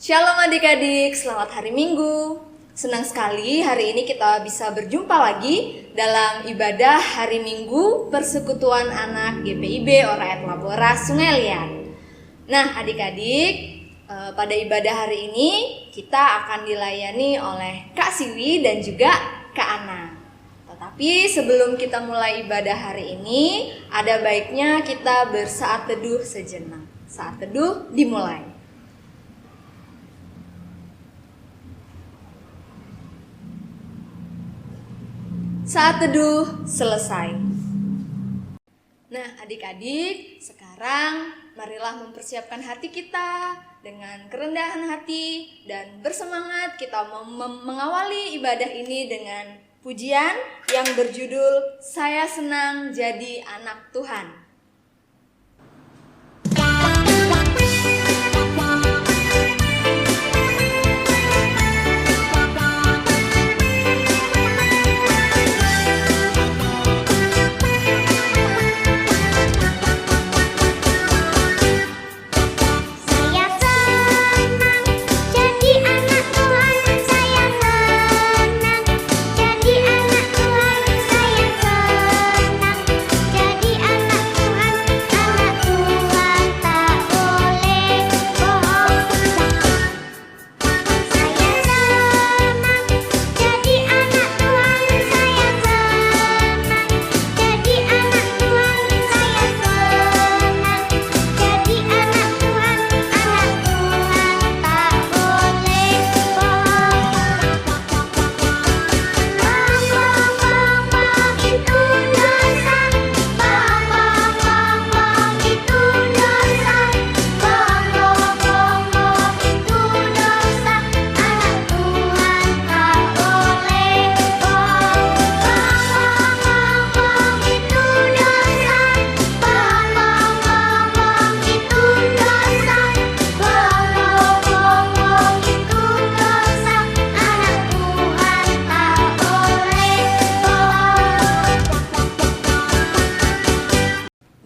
Shalom adik-adik, selamat hari Minggu. Senang sekali hari ini kita bisa berjumpa lagi dalam ibadah hari Minggu Persekutuan Anak GPIB Oraet Labora Sungai Liat. Nah adik-adik, pada ibadah hari ini kita akan dilayani oleh Kak Siwi dan juga Kak Ana. Tetapi sebelum kita mulai ibadah hari ini, ada baiknya kita bersaat teduh sejenak. Saat teduh dimulai. Saat teduh selesai. Nah adik-adik, sekarang marilah mempersiapkan hati kita dengan kerendahan hati dan bersemangat kita mengawali ibadah ini dengan pujian yang berjudul Saya Senang Jadi Anak Tuhan.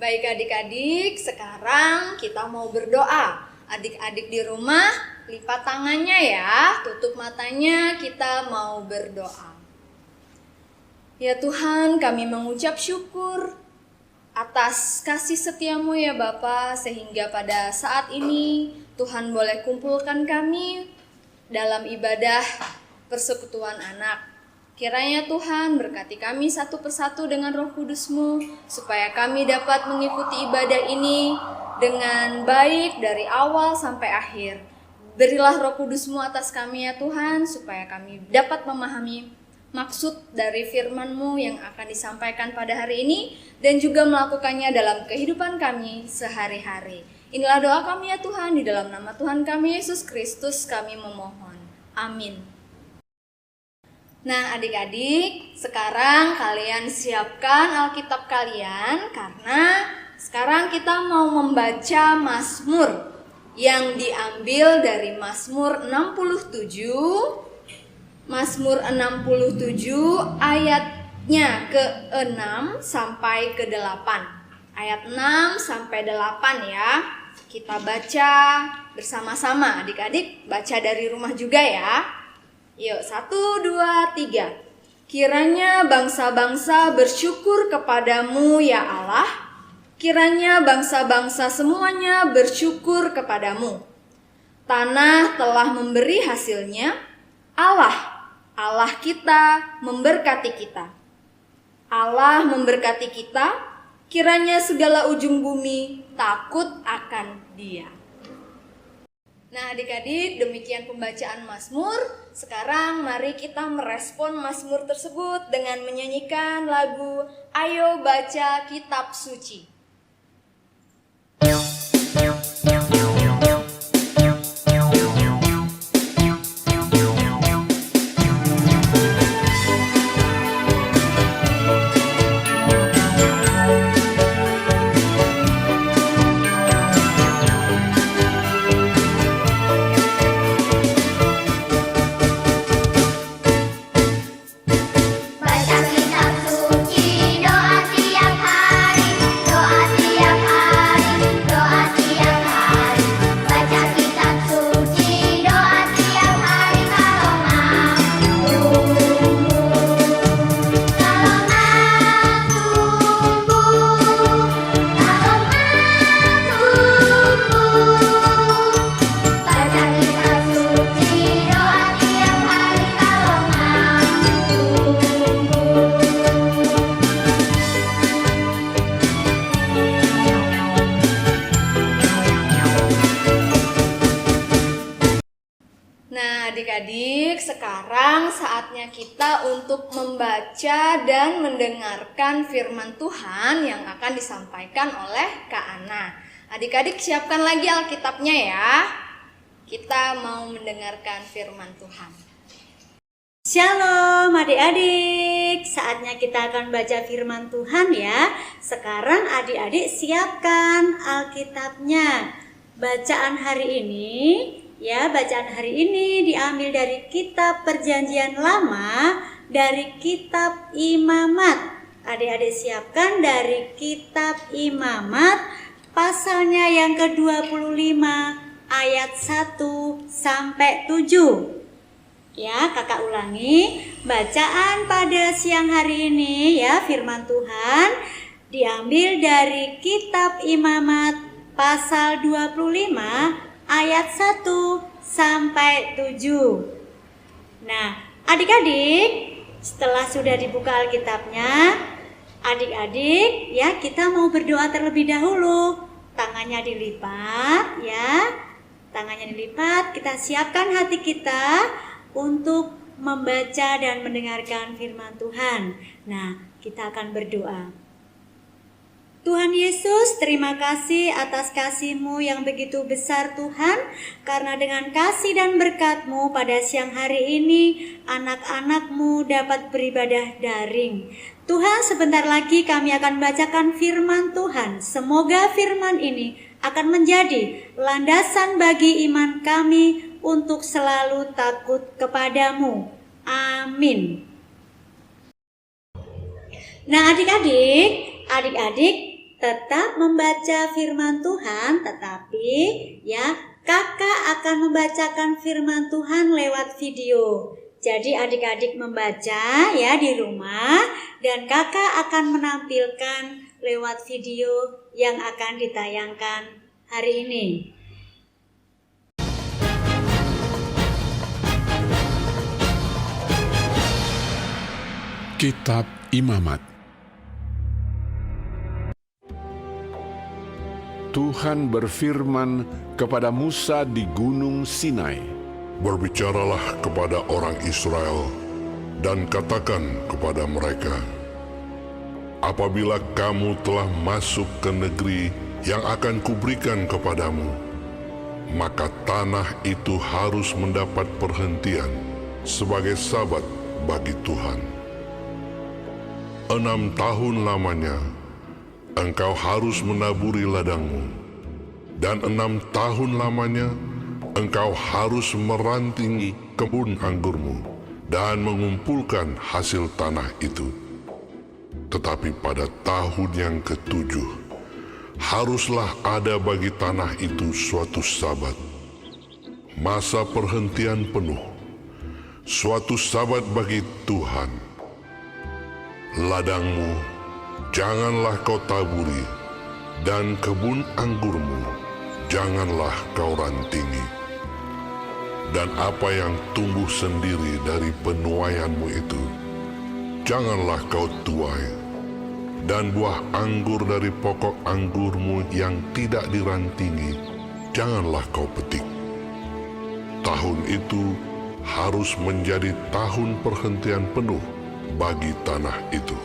Baik adik-adik, sekarang kita mau berdoa. Adik-adik di rumah, lipat tangannya ya, tutup matanya, kita mau berdoa. Ya Tuhan, kami mengucap syukur atas kasih setiamu ya Bapa, sehingga pada saat ini Tuhan boleh kumpulkan kami dalam ibadah persekutuan anak. Kiranya Tuhan berkati kami satu persatu dengan Roh Kudus-Mu, supaya kami dapat mengikuti ibadah ini dengan baik dari awal sampai akhir. Berilah Roh Kudus-Mu atas kami ya Tuhan, supaya kami dapat memahami maksud dari firman-Mu yang akan disampaikan pada hari ini, dan juga melakukannya dalam kehidupan kami sehari-hari. Inilah doa kami ya Tuhan, di dalam nama Tuhan kami Yesus Kristus kami memohon. Amin. Nah adik-adik, sekarang kalian siapkan Alkitab kalian karena sekarang kita mau membaca Mazmur yang diambil dari Mazmur 67. Mazmur 67 ayatnya ke-6 sampai ke-8. Ayat 6 sampai 8 ya. Kita baca bersama-sama, adik-adik baca dari rumah juga ya. Yuk, 1, 2, 3. Kiranya bangsa-bangsa bersyukur kepadamu ya Allah. Kiranya bangsa-bangsa semuanya bersyukur kepadamu. Tanah telah memberi hasilnya. Allah kita memberkati kita. Allah memberkati kita. Kiranya segala ujung bumi takut akan Dia. Nah adik-adik, demikian pembacaan Mazmur. Sekarang mari kita merespon Mazmur tersebut dengan menyanyikan lagu Ayo Baca Kitab Suci. Baca kitab suci, doa tiap hari, doa Nah, adik-adik, sekarang saatnya kita untuk membaca dan mendengarkan firman Tuhan yang akan disampaikan oleh Kak Ana. Adik-adik siapkan lagi Alkitabnya ya. Kita mau mendengarkan firman Tuhan. Shalom adik-adik, saatnya kita akan baca firman Tuhan ya. Sekarang adik-adik siapkan Alkitabnya. Bacaan hari ini diambil dari kitab Perjanjian Lama, dari kitab Imamat. Adik-adik siapkan dari kitab Imamat, pasalnya yang ke-25 ayat 1 sampai 7. Ya, kakak ulangi, bacaan pada siang hari ini ya, firman Tuhan diambil dari kitab Imamat pasal 25 ayat 1 sampai 7. Nah, adik-adik, setelah sudah dibuka Alkitabnya, adik-adik ya, kita mau berdoa terlebih dahulu. Tangannya dilipat ya. Tangannya dilipat, kita siapkan hati kita untuk membaca dan mendengarkan firman Tuhan. Nah, kita akan berdoa. Tuhan Yesus, terima kasih atas kasih-Mu yang begitu besar Tuhan, karena dengan kasih dan berkat-Mu pada siang hari ini, anak-anak-Mu dapat beribadah daring. Tuhan, sebentar lagi kami akan bacakan firman Tuhan. Semoga firman ini akan menjadi landasan bagi iman kami untuk selalu takut kepadamu. Amin. Nah, adik-adik tetap membaca firman Tuhan, tetapi ya kakak akan membacakan firman Tuhan lewat video. Jadi adik-adik membaca ya di rumah, dan kakak akan menampilkan lewat video yang akan ditayangkan hari ini. Kitab Imamat. Tuhan berfirman kepada Musa di Gunung Sinai. Berbicaralah kepada orang Israel dan katakan kepada mereka, apabila kamu telah masuk ke negeri yang akan kuberikan kepadamu, maka tanah itu harus mendapat perhentian sebagai sabat bagi Tuhan. 6 tahun lamanya engkau harus menaburi ladangmu, dan 6 tahun lamanya engkau harus merantingi kebun anggurmu dan mengumpulkan hasil tanah itu. Tetapi pada tahun yang ke-7 haruslah ada bagi tanah itu suatu sabat, masa perhentian penuh, suatu sabat bagi Tuhan. Ladangmu janganlah kau taburi, dan kebun anggurmu janganlah kau rantingi. Dan apa yang tumbuh sendiri dari penuaianmu itu, janganlah kau tuai. Dan buah anggur dari pokok anggurmu yang tidak dirantingi, janganlah kau petik. Tahun itu harus menjadi tahun perhentian penuh bagi tanah itu.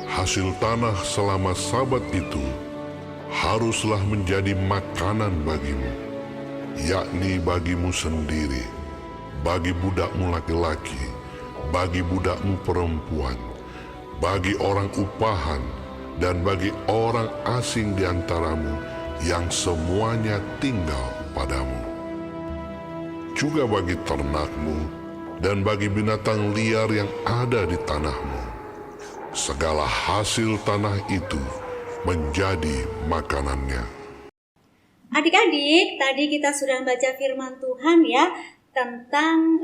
Hasil tanah selama sabat itu haruslah menjadi makanan bagimu, yakni bagimu sendiri, bagi budakmu laki-laki, bagi budakmu perempuan, bagi orang upahan, dan bagi orang asing di antaramu yang semuanya tinggal padamu. Juga bagi ternakmu dan bagi binatang liar yang ada di tanahmu. Segala hasil tanah itu menjadi makanannya. Adik-adik, tadi kita sudah baca firman Tuhan ya, tentang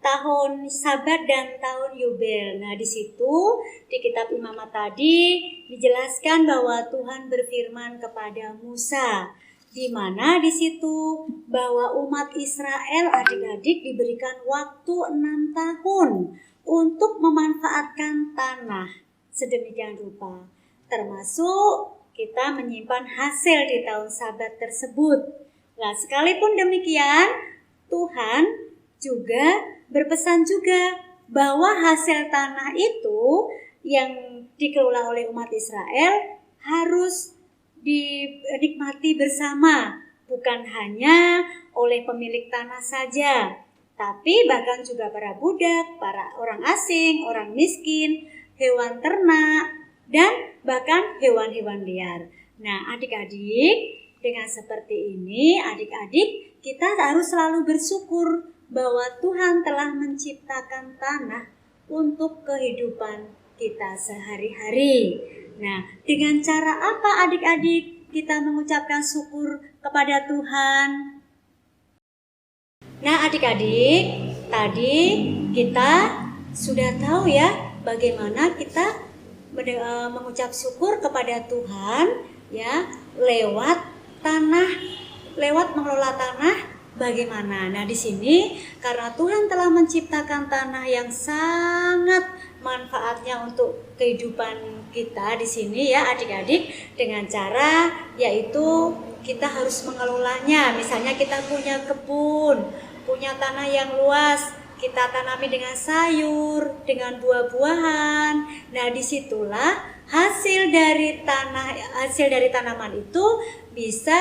tahun Sabat dan tahun Yubel. Nah, di situ di kitab Imamat tadi dijelaskan bahwa Tuhan berfirman kepada Musa, di mana di situ bahwa umat Israel adik-adik diberikan waktu 6 tahun untuk memanfaatkan tanah sedemikian rupa, termasuk kita menyimpan hasil di tahun Sabat tersebut. Nah, sekalipun demikian, Tuhan juga berpesan juga bahwa hasil tanah itu yang dikelola oleh umat Israel harus dinikmati bersama, bukan hanya oleh pemilik tanah saja, tapi bahkan juga para budak, para orang asing, orang miskin, hewan ternak, dan bahkan hewan-hewan liar. Nah, adik-adik, dengan seperti ini, adik-adik, kita harus selalu bersyukur bahwa Tuhan telah menciptakan tanah untuk kehidupan kita sehari-hari. Nah, dengan cara apa adik-adik kita mengucapkan syukur kepada Tuhan? Nah, adik-adik, tadi kita sudah tahu ya bagaimana kita mengucap syukur kepada Tuhan ya lewat tanah, lewat mengelola tanah. Bagaimana? Nah, di sini karena Tuhan telah menciptakan tanah yang sangat manfaatnya untuk kehidupan kita di sini ya adik-adik, dengan cara yaitu kita harus mengelolanya. Misalnya kita punya kebun, punya tanah yang luas, kita tanami dengan sayur, dengan buah-buahan. Nah, disitulah hasil dari tanaman itu bisa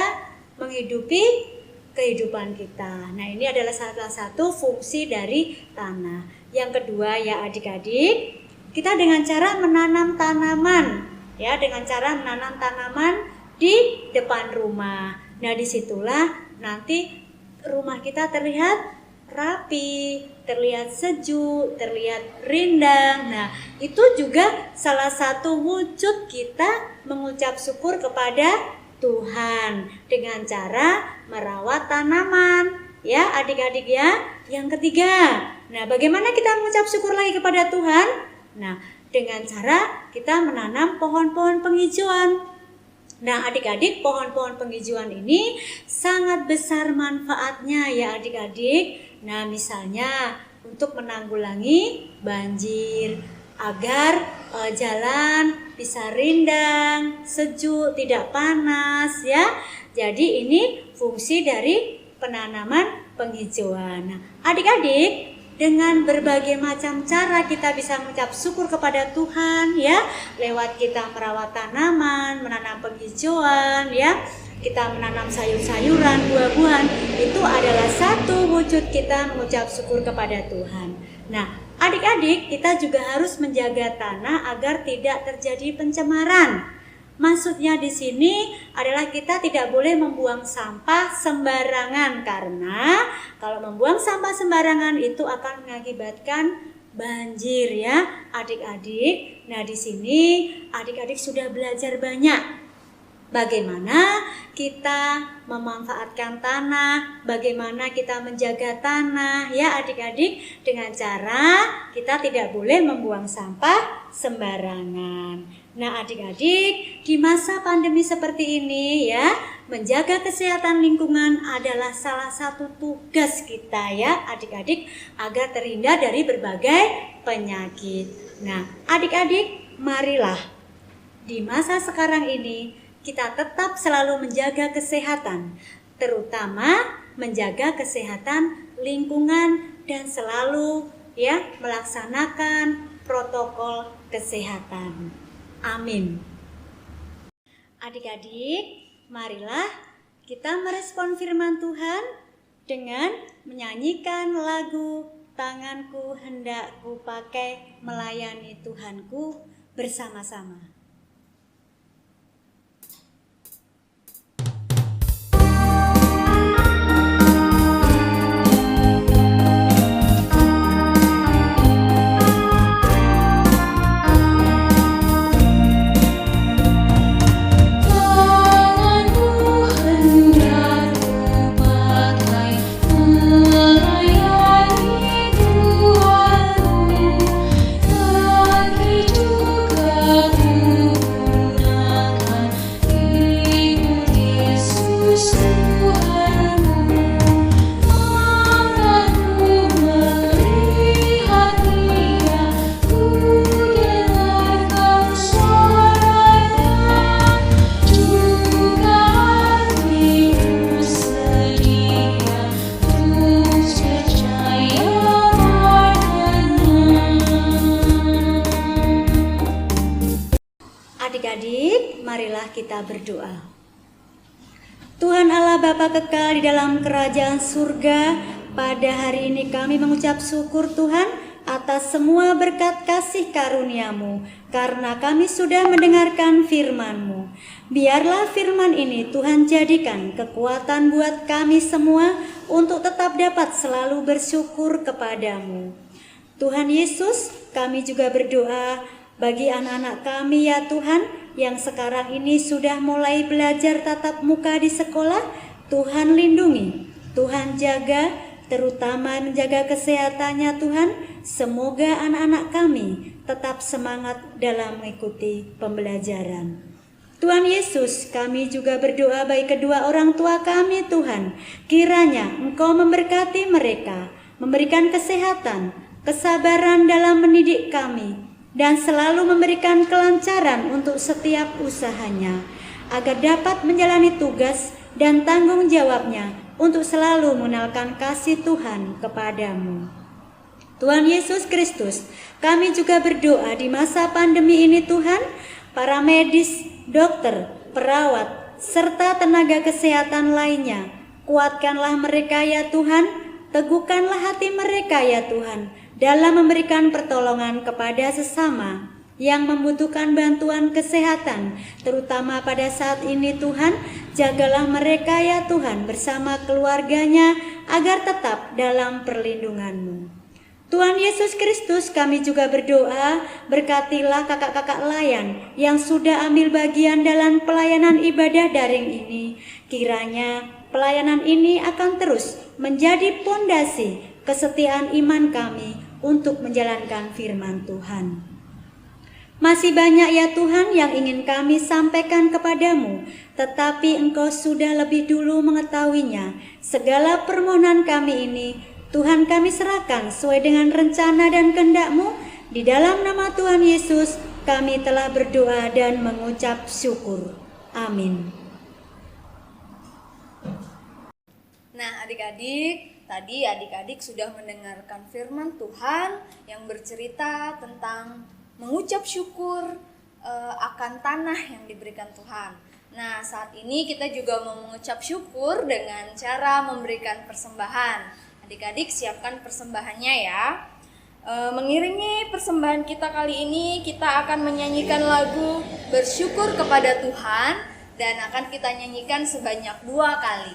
menghidupi kehidupan kita. Nah, ini adalah salah satu fungsi dari tanah. Yang kedua ya adik-adik, kita dengan cara menanam tanaman ya, dengan cara menanam tanaman di depan rumah. Nah, disitulah nanti rumah kita terlihat rapi, terlihat sejuk, terlihat rindang. Nah, itu juga salah satu wujud kita mengucap syukur kepada Tuhan dengan cara merawat tanaman ya adik-adik ya. Yang ketiga, nah bagaimana kita mengucap syukur lagi kepada Tuhan? Nah, dengan cara kita menanam pohon-pohon penghijauan. Nah, adik-adik, pohon-pohon penghijauan ini sangat besar manfaatnya ya adik-adik. Nah, misalnya untuk menanggulangi banjir, agar jalan bisa rindang, sejuk, tidak panas ya. Jadi ini fungsi dari penanaman penghijauan. Nah, adik-adik, dengan berbagai macam cara kita bisa mengucap syukur kepada Tuhan ya, lewat kita merawat tanaman, menanam penghijauan ya, kita menanam sayur-sayuran, buah-buahan, itu adalah satu wujud kita mengucap syukur kepada Tuhan. Nah, adik-adik, kita juga harus menjaga tanah agar tidak terjadi pencemaran. Maksudnya di sini adalah kita tidak boleh membuang sampah sembarangan, karena kalau membuang sampah sembarangan itu akan mengakibatkan banjir ya, adik-adik. Nah, di sini adik-adik sudah belajar banyak bagaimana kita memanfaatkan tanah, bagaimana kita menjaga tanah ya adik-adik, dengan cara kita tidak boleh membuang sampah sembarangan. Nah, adik-adik, di masa pandemi seperti ini ya, menjaga kesehatan lingkungan adalah salah satu tugas kita ya adik-adik, agar terhindar dari berbagai penyakit. Nah, adik-adik, marilah di masa sekarang ini kita tetap selalu menjaga kesehatan, terutama menjaga kesehatan lingkungan dan selalu ya melaksanakan protokol kesehatan. Amin. Adik-adik, marilah kita merespon firman Tuhan dengan menyanyikan lagu "Tanganku hendak ku pakai melayani Tuhanku" bersama-sama. Tuhanku, kita berdoa. Tuhan Allah Bapa kekal di dalam kerajaan surga, pada hari ini kami mengucap syukur Tuhan atas semua berkat kasih karunia-Mu, karena kami sudah mendengarkan firman-Mu. Biarlah firman ini Tuhan jadikan kekuatan buat kami semua untuk tetap dapat selalu bersyukur kepadamu. Tuhan Yesus, kami juga berdoa bagi anak-anak kami ya Tuhan, yang sekarang ini sudah mulai belajar tatap muka di sekolah. Tuhan lindungi, Tuhan jaga, terutama menjaga kesehatannya Tuhan. Semoga anak-anak kami tetap semangat dalam mengikuti pembelajaran. Tuhan Yesus, kami juga berdoa bagi kedua orang tua kami Tuhan. Kiranya Engkau memberkati mereka, memberikan kesehatan, kesabaran dalam mendidik kami, dan selalu memberikan kelancaran untuk setiap usahanya, agar dapat menjalani tugas dan tanggung jawabnya untuk selalu mengenalkan kasih Tuhan kepadamu. Tuhan Yesus Kristus, kami juga berdoa di masa pandemi ini Tuhan, para medis, dokter, perawat, serta tenaga kesehatan lainnya, kuatkanlah mereka ya Tuhan, teguhkanlah hati mereka ya Tuhan, dalam memberikan pertolongan kepada sesama yang membutuhkan bantuan kesehatan, terutama pada saat ini Tuhan. Jagalah mereka ya Tuhan bersama keluarganya agar tetap dalam perlindungan-Mu. Tuhan Yesus Kristus, kami juga berdoa, berkatilah kakak-kakak layan yang sudah ambil bagian dalam pelayanan ibadah daring ini. Kiranya pelayanan ini akan terus menjadi pondasi kesetiaan iman kami untuk menjalankan firman Tuhan. Masih banyak ya Tuhan yang ingin kami sampaikan kepadamu, tetapi Engkau sudah lebih dulu mengetahuinya. Segala permohonan kami ini Tuhan kami serahkan sesuai dengan rencana dan kehendak-Mu. Di dalam nama Tuhan Yesus kami telah berdoa dan mengucap syukur. Amin. Nah adik-adik, tadi adik-adik sudah mendengarkan firman Tuhan yang bercerita tentang mengucap syukur akan tanah yang diberikan Tuhan. Nah saat ini kita juga mau mengucap syukur dengan cara memberikan persembahan. Adik-adik siapkan persembahannya ya. Mengiringi persembahan kita kali ini, kita akan menyanyikan lagu Bersyukur kepada Tuhan, dan akan kita nyanyikan sebanyak 2 kali.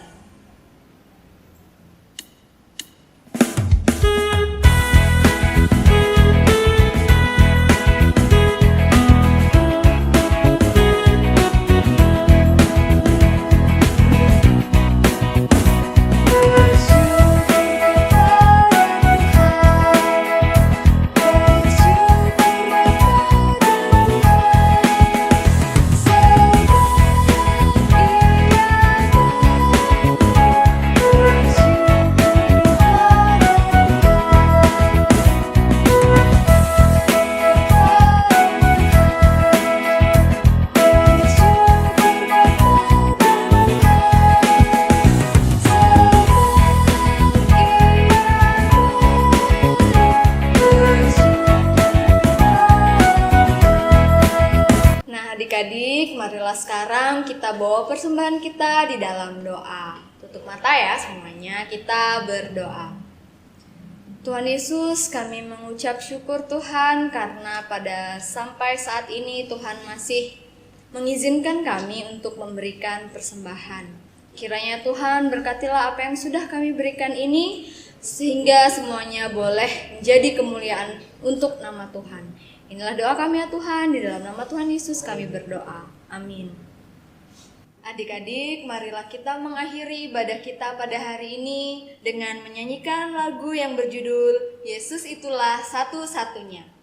Adik-adik, marilah sekarang kita bawa persembahan kita di dalam doa. Tutup mata ya semuanya, kita berdoa. Tuhan Yesus, kami mengucap syukur Tuhan karena sampai saat ini Tuhan masih mengizinkan kami untuk memberikan persembahan. Kiranya Tuhan berkatilah apa yang sudah kami berikan ini, sehingga semuanya boleh menjadi kemuliaan untuk nama Tuhan. Inilah doa kami ya Tuhan, di dalam nama Tuhan Yesus kami berdoa. Amin. Adik-adik, marilah kita mengakhiri ibadah kita pada hari ini dengan menyanyikan lagu yang berjudul Yesus Itulah Satu-Satunya.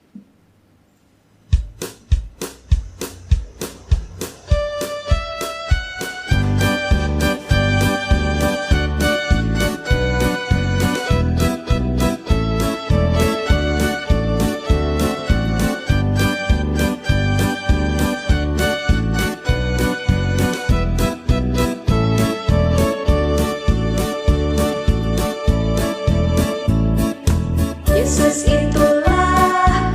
Yesus itulah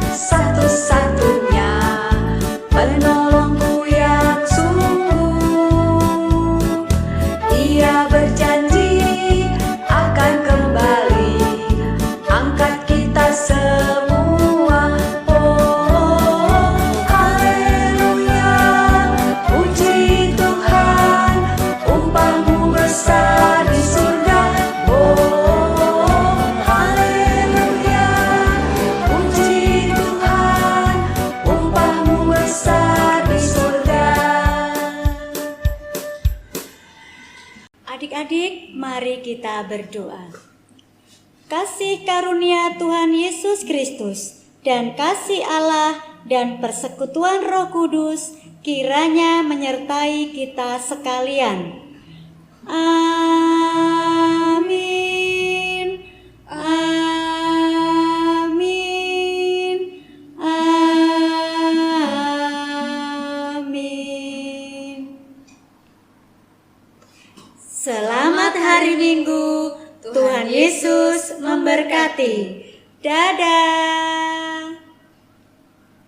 Adik-adik, mari kita berdoa. Kasih karunia Tuhan Yesus Kristus dan kasih Allah dan persekutuan Roh Kudus kiranya menyertai kita sekalian. Amin. Amin. Amin. Selamat hari Minggu. Tuhan Yesus memberkati. Dadah.